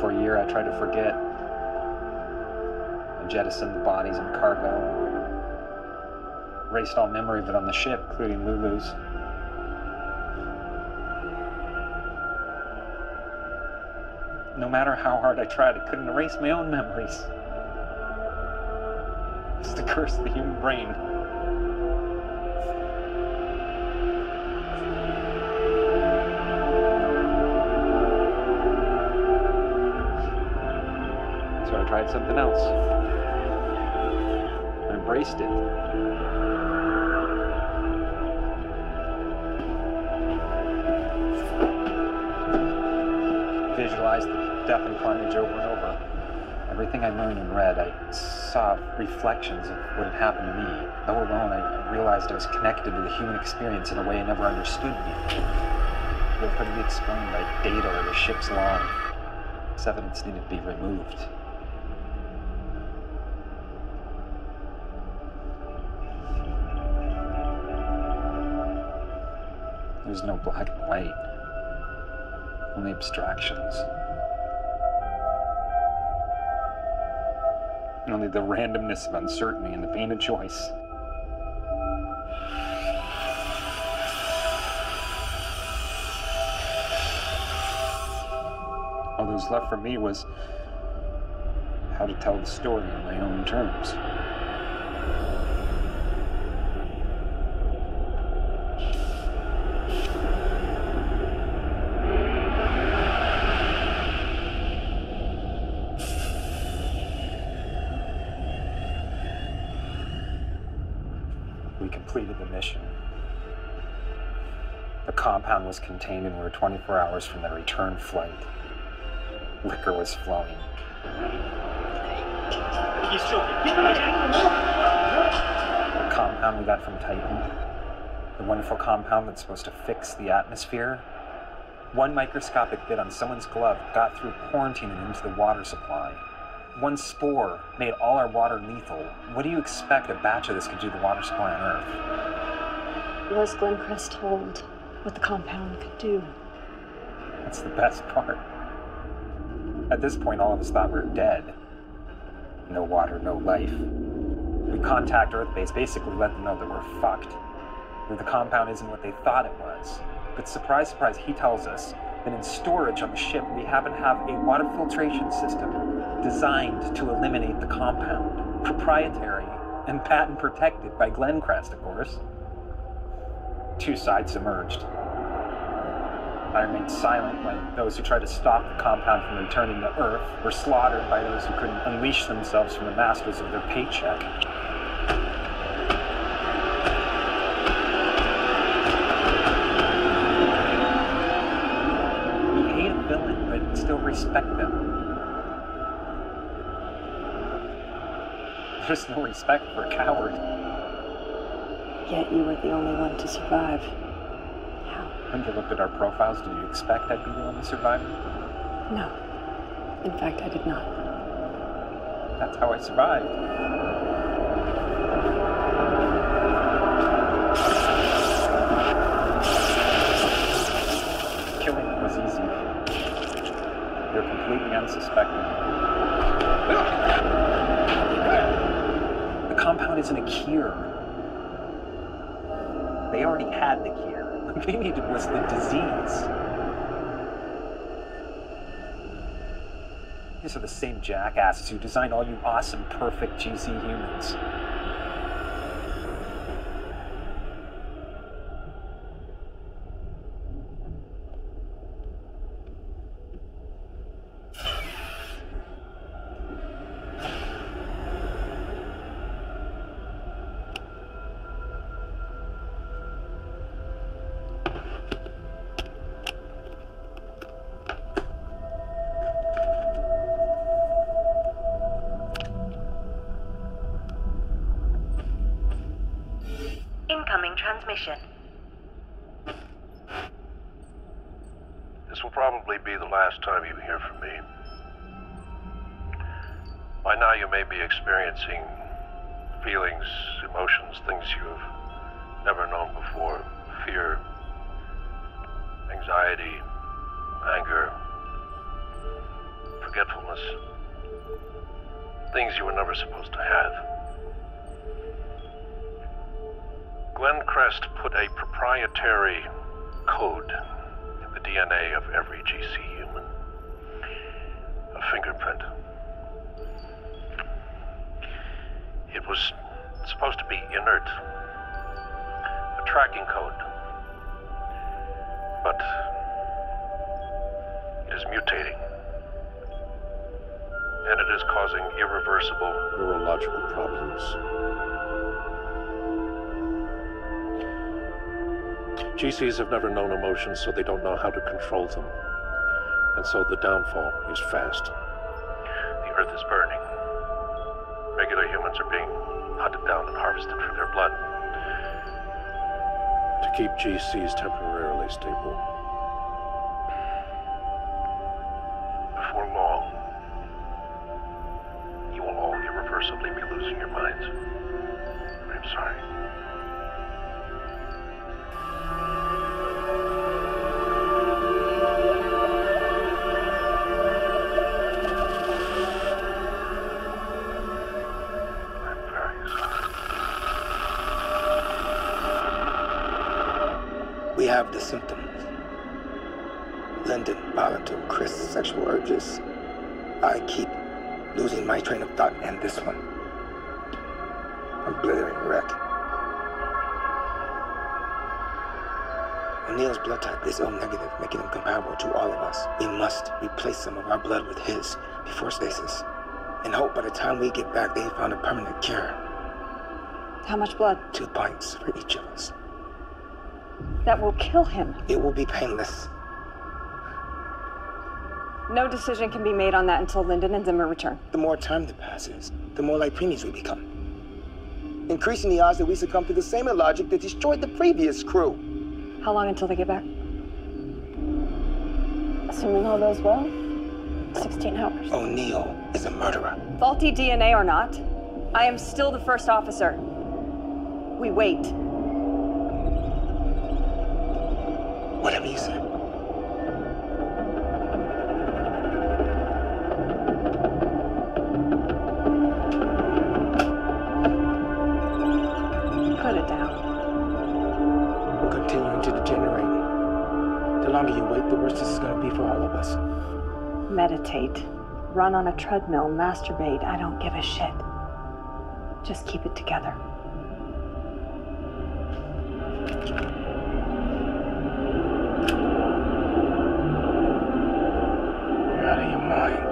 For a year, I tried to forget. I jettisoned the bodies and cargo. Erased all memory of it on the ship, including Lulu's. No matter how hard I tried, I couldn't erase my own memories. It's the curse of the human brain. So I tried something else. I embraced it. Visualized the death and carnage over and over. Everything I learned and read, I saw reflections of what had happened to me. Though alone, I realized I was connected to the human experience in a way I never understood before. It couldn't be explained by data or the ship's log. This evidence needed to be removed. There's no black and white. Only abstractions. Only the randomness of uncertainty and the pain of choice. All that was left for me was how to tell the story on my own terms. We completed the mission. The compound was contained and we were 24 hours from the return flight. Liquor was flowing. He's choking. The compound we got from Titan, the wonderful compound that's supposed to fix the atmosphere, one microscopic bit on someone's glove got through quarantine and into the water supply. One spore made all our water lethal. What do you expect a batch of this could do to the water supply on Earth? Was Glencrest told what the compound could do? That's the best part. At this point, all of us thought we were dead. No water, no life. We contact Earthbase, basically let them know that we're fucked. That the compound isn't what they thought it was. But surprise, surprise, he tells us that in storage on the ship, we happen to have a water filtration system designed to eliminate the compound. Proprietary and patent protected by Glencrest, of course. Two sides emerged. I remained silent when those who tried to stop the compound from returning to Earth were slaughtered by those who couldn't unleash themselves from the masters of their paycheck. You hate a villain, but still respect them. There's no respect for a coward. Yet you were the only one to survive. When you looked at our profiles, did you expect I'd be the only survivor? No. In fact, I did not. That's how I survived. Killing them was easy. They're completely unsuspecting. The compound isn't a cure. They already had the cure. What they needed was the disease. These are the same jackasses who designed all you awesome, perfect GC humans. Incoming transmission. This will probably be the last time you hear from me. By now you may be experiencing feelings, emotions, things you've never known before. Fear, anxiety, anger, forgetfulness. Things you were never supposed to have. Glenn Crest put a proprietary code in the DNA of every GC human. A fingerprint. It was supposed to be inert. A tracking code. But it is mutating. And it is causing irreversible neurological problems. GCs have never known emotions, so they don't know how to control them. And so the downfall is fast. The Earth is burning. Regular humans are being hunted down and harvested for their blood. To keep GCs temporarily stable. Before long, you will all irreversibly be losing your minds. I'm sorry. We have the symptoms. Linden, volatile, Chris, sexual urges. I keep losing my train of thought, and this one. A blithering wreck. O'Neill's blood type is O negative, making him comparable to all of us. We must replace some of our blood with his before stasis. And hope by the time we get back, they found a permanent cure. How much blood? 2 pints for each of us. That will kill him. It will be painless. No decision can be made on that until Linden and Zimmer return. The more time that passes, the more like preemies we become. Increasing the odds that we succumb to the same illogic that destroyed the previous crew. How long until they get back? Assuming all goes well, 16 hours. O'Neill is a murderer. Faulty DNA or not, I am still the first officer. We wait. Whatever you say. Put it down. We're continuing to degenerate. The longer you wait, the worse this is going to be for all of us. Meditate. Run on a treadmill. Masturbate. I don't give a shit. Just keep it together. You're out of your mind.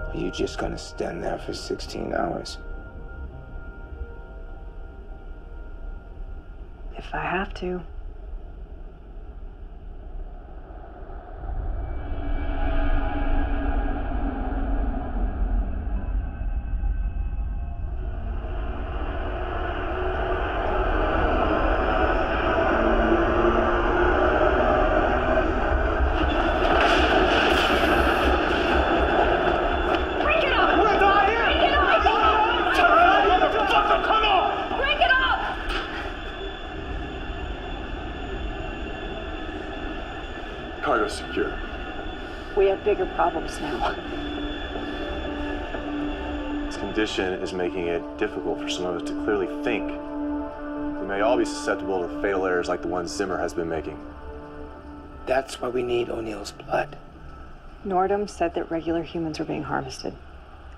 Are you just gonna stand there for 16 hours? If I have to. Cargo secure. We have bigger problems now. His condition is making it difficult for some of us to clearly think. We may all be susceptible to fatal errors like the ones Zimmer has been making. That's why we need O'Neill's blood. Nordum said that regular humans are being harvested,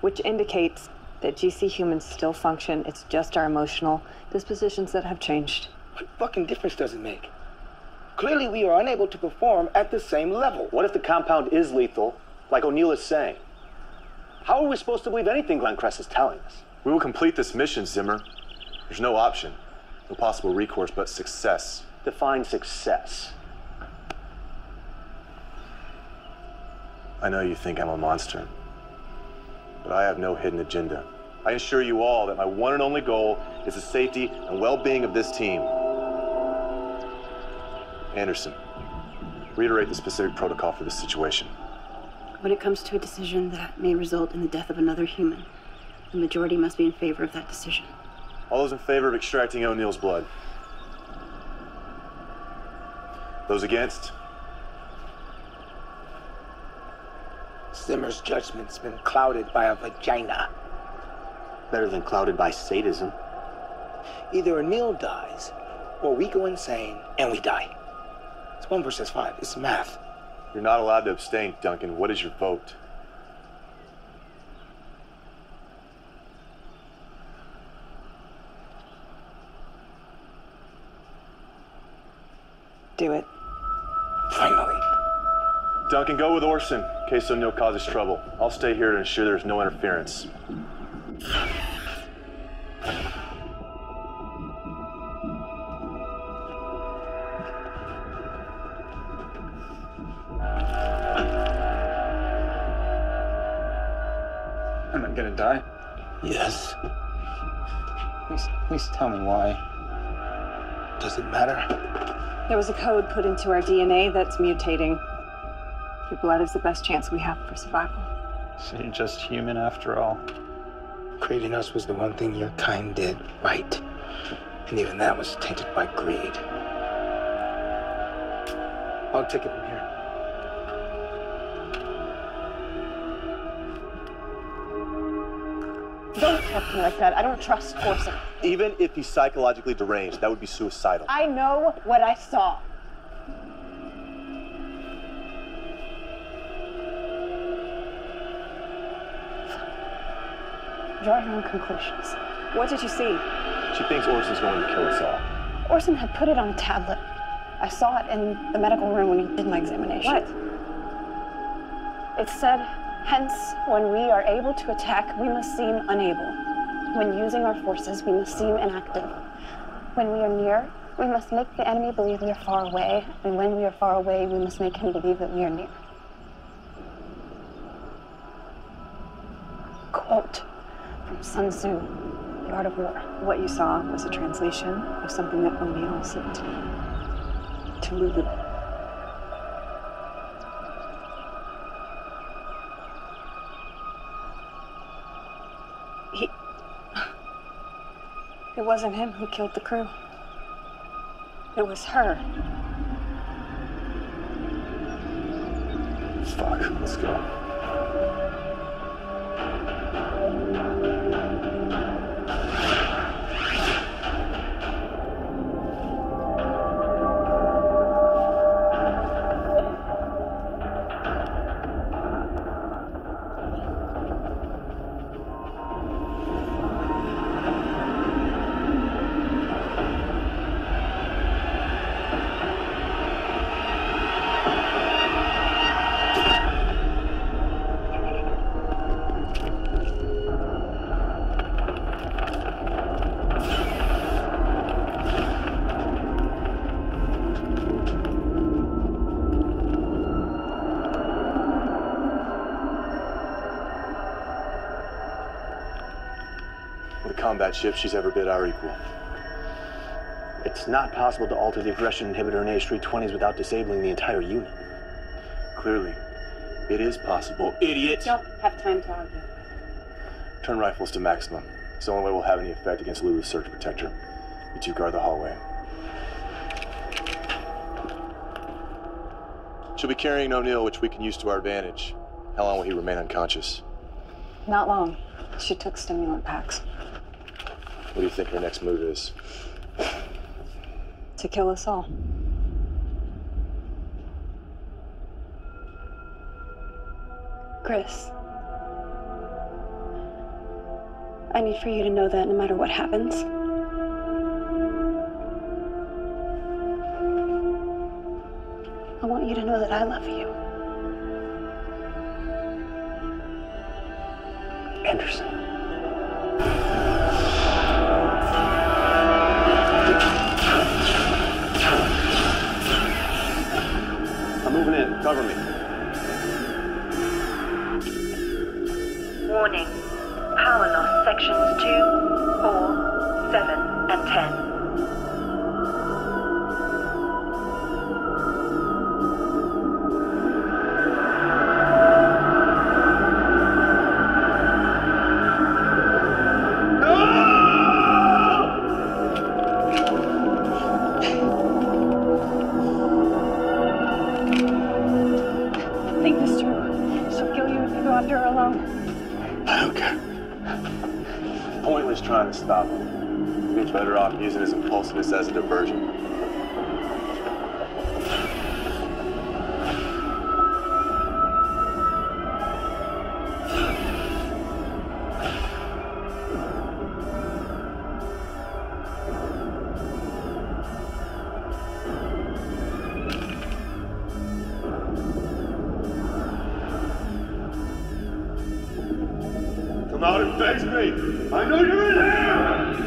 which indicates that GC humans still function. It's just our emotional dispositions that have changed. What fucking difference does it make? Clearly we are unable to perform at the same level. What if the compound is lethal, like O'Neill is saying? How are we supposed to believe anything Glenn Kress is telling us? We will complete this mission, Zimmer. There's no option. No possible recourse but success. Define success. I know you think I'm a monster, but I have no hidden agenda. I assure you all that my one and only goal is the safety and well-being of this team. Anderson, reiterate the specific protocol for this situation. When it comes to a decision that may result in the death of another human, the majority must be in favor of that decision. All those in favor of extracting O'Neill's blood? Those against? Zimmer's judgment's been clouded by a vagina. Better than clouded by sadism. Either O'Neill dies, or we go insane and we die. It's 1 versus 5. It's math. You're not allowed to abstain, Duncan. What is your vote? Do it. Finally. Duncan, go with Orson in case O'Neill causes trouble. I'll stay here to ensure there's no interference. I'm not gonna die. Yes. Please tell me why. Does it matter? There was a code put into our DNA that's mutating. Your blood is the best chance we have for survival. So you're just human after all. Creating us was the one thing your kind did right. And even that was tainted by greed. I'll take it from here. Don't talk to me like that. I don't trust Orson. Even if he's psychologically deranged, that would be suicidal. I know what I saw. Draw your own conclusions. What did you see? She thinks Orson's going to kill us all. Orson had put it on a tablet. I saw it in the medical room when he did my examination. What? It said, hence, when we are able to attack, we must seem unable. When using our forces, we must seem inactive. When we are near, we must make the enemy believe we are far away, and when we are far away, we must make him believe that we are near. Quote from Sun Tzu, The Art of War. What you saw was a translation of something that O'Neill sent to Lulu. It wasn't him who killed the crew. It was her. Fuck, let's go. Combat ship she's ever bid our equal. It's not possible to alter the aggression inhibitor in AH-320s without disabling the entire unit. Clearly, it is possible, idiot! Don't have time to argue. Turn rifles to maximum. It's the only way we'll have any effect against Lulu's surge protector. You two guard the hallway. She'll be carrying O'Neill, which we can use to our advantage. How long will he remain unconscious? Not long. She took stimulant packs. What do you think her next move is? To kill us all. Chris, I need for you to know that no matter what happens, I want you to know that I love you. Anderson. I'm moving in. Cover me. Warning. Power loss sections 2, 4, 7, and 10. Think this through. She'll kill you if you go after her alone. I don't care. Pointless trying to stop him. He's better off using his impulsiveness as a diversion. Come out and face me! I know you're in here!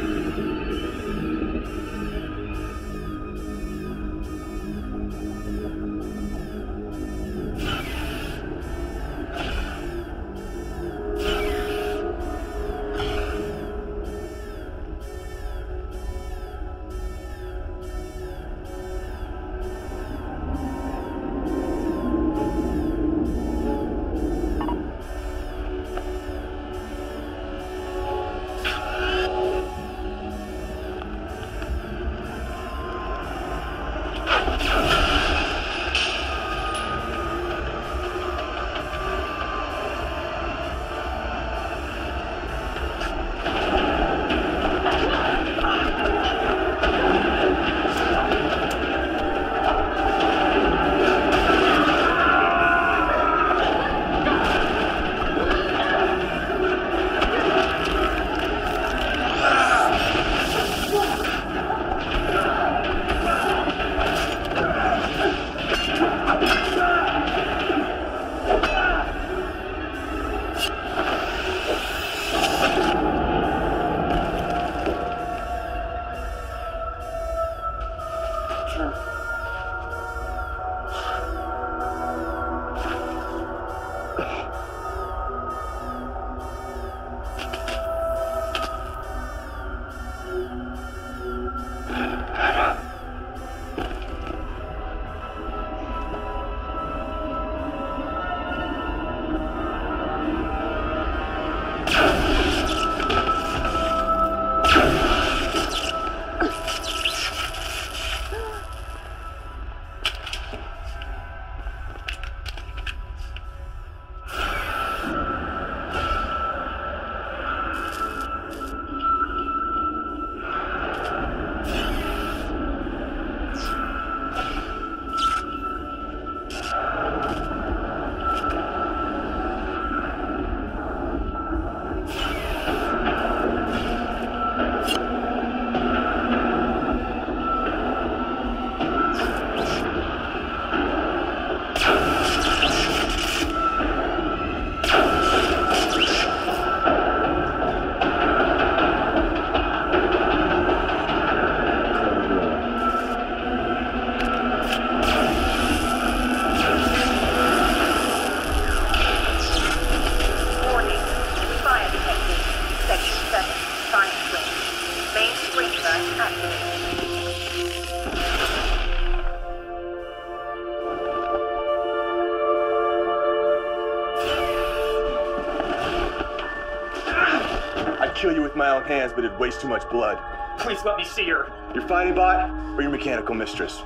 Kill you with my own hands, but it'd waste too much blood. Please let me see her. Your fighting bot or your mechanical mistress?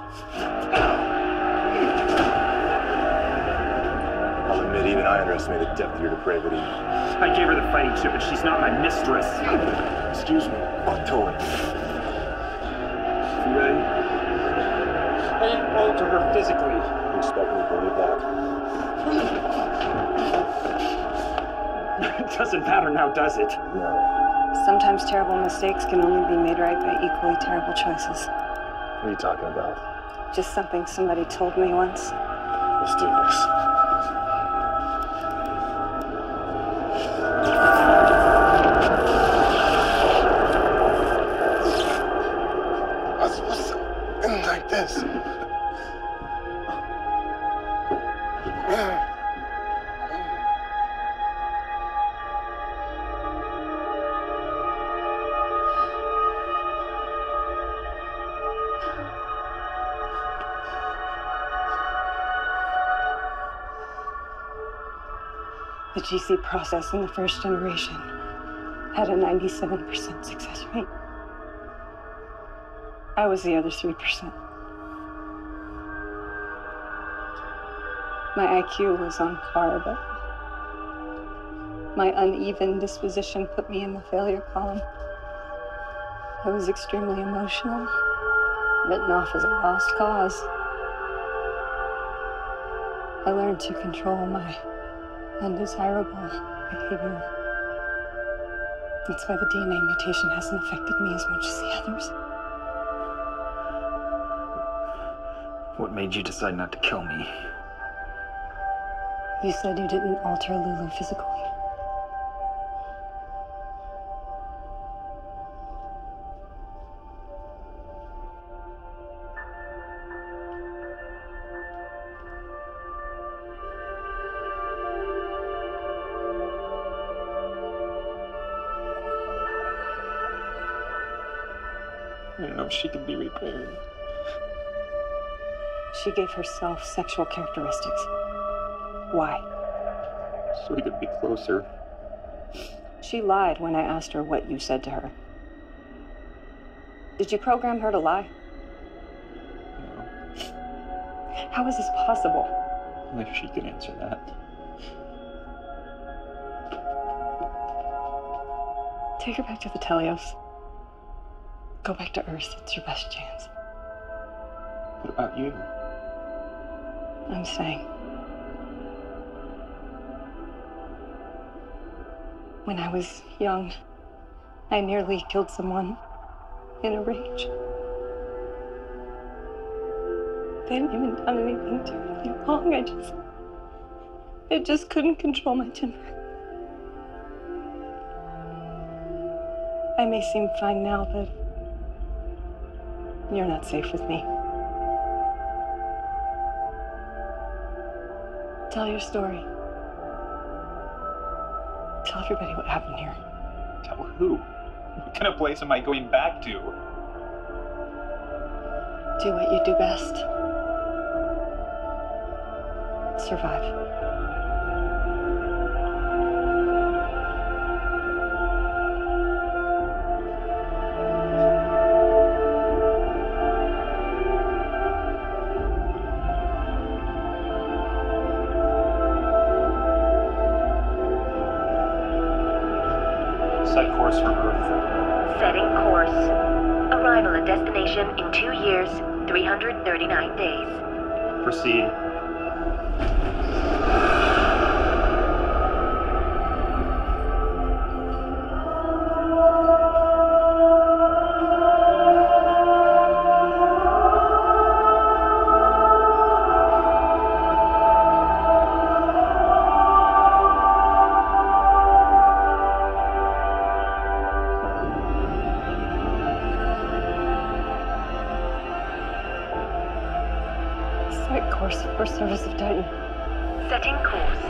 I'll admit that even I underestimate the depth of your depravity. I gave her the fighting chip, and she's not my mistress. Excuse me, Octoy. You ready? I didn't alter her physically. You expect me to believe that? It doesn't matter now, does it? No. Sometimes terrible mistakes can only be made right by equally terrible choices. What are you talking about? Just something somebody told me once. Let's do this. What's like this? The GC process in the first generation had a 97% success rate. I was the other 3%. My IQ was on par, but my uneven disposition put me in the failure column. I was extremely emotional, written off as a lost cause. I learned to control my undesirable behavior. That's why the DNA mutation hasn't affected me as much as the others. What made you decide not to kill me? You said you didn't alter Lulu physically. I don't know if she could be repaired. She gave herself sexual characteristics. Why? So we could be closer. She lied when I asked her what you said to her. Did you program her to lie? No. How is this possible? If she could answer that. Take her back to the Telios. Go back to Earth. It's your best chance. What about you? I'm staying. When I was young, I nearly killed someone in a rage. They hadn't even done anything too really wrong. I just couldn't control my temper. I may seem fine now, but you're not safe with me. Tell your story. Tell everybody what happened here. Tell who? What kind of place am I going back to? Do what you do best. Survive. Set course for Earth. Setting course. Arrival at destination in 2 years, 339 days. Proceed. Set course for service of Titan. Setting course.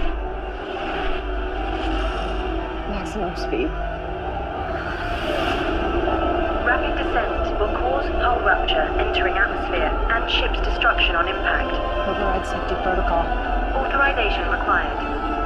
Maximum speed. Rapid descent will cause hull rupture entering atmosphere and ship's destruction on impact. Override safety protocol. Authorization required.